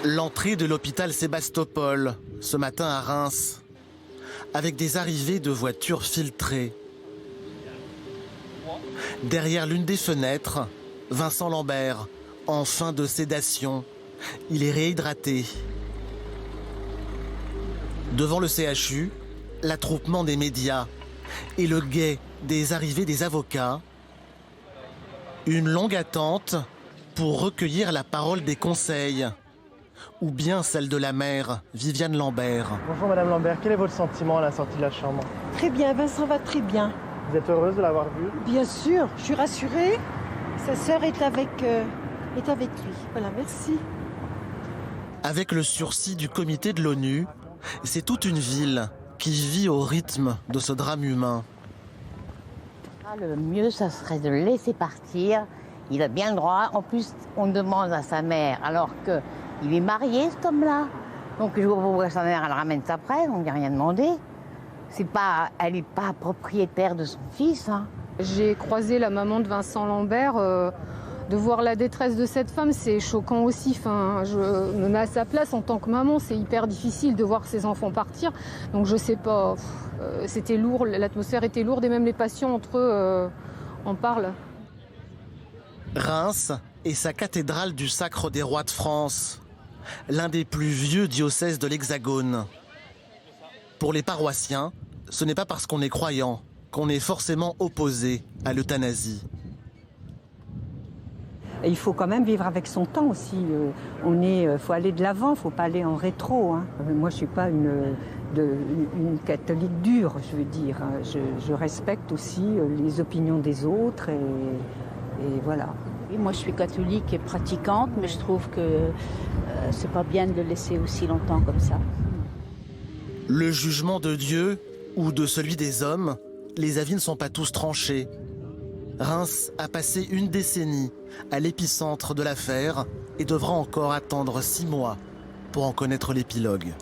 L'entrée de l'hôpital Sébastopol, ce matin à Reims, avec des arrivées de voitures filtrées. Derrière l'une des fenêtres, Vincent Lambert, en fin de sédation. Il est réhydraté. Devant le CHU, l'attroupement des médias et le guet des arrivées des avocats. Une longue attente pour recueillir la parole des conseils. Ou bien celle de la mère, Viviane Lambert. Bonjour Madame Lambert, quel est votre sentiment à la sortie de la chambre? Très bien, Vincent va très bien. Vous êtes heureuse de l'avoir vu? Bien sûr, je suis rassurée. Sa sœur est avec lui. Voilà, merci. Avec le sursis du comité de l'ONU, c'est toute une ville qui vit au rythme de ce drame humain. Le mieux, ça serait de le laisser partir. Il a bien le droit. En plus, on demande à sa mère, alors qu'il est marié, cet homme-là. Donc, je vois pourquoi sa mère, elle ramène ça après, on lui a rien demandé. Elle n'est pas propriétaire de son fils. Hein. J'ai croisé la maman de Vincent Lambert. De voir la détresse de cette femme, c'est choquant aussi. Enfin, je me mets à sa place en tant que maman, c'est hyper difficile de voir ses enfants partir. Donc je sais pas, c'était lourd, l'atmosphère était lourde et même les patients entre eux en parlent. Reims est sa cathédrale du Sacre des Rois de France, l'un des plus vieux diocèses de l'Hexagone. Pour les paroissiens, ce n'est pas parce qu'on est croyant qu'on est forcément opposé à l'euthanasie. Et il faut quand même vivre avec son temps aussi. Faut aller de l'avant, il ne faut pas aller en rétro. Hein. Moi, je ne suis pas une catholique dure, je veux dire. Je respecte aussi les opinions des autres et voilà. Oui, moi, je suis catholique et pratiquante, mais je trouve que c'est pas bien de le laisser aussi longtemps comme ça. Le jugement de Dieu ou de celui des hommes, les avis ne sont pas tous tranchés. Reims a passé une décennie à l'épicentre de l'affaire et devra encore attendre 6 mois pour en connaître l'épilogue.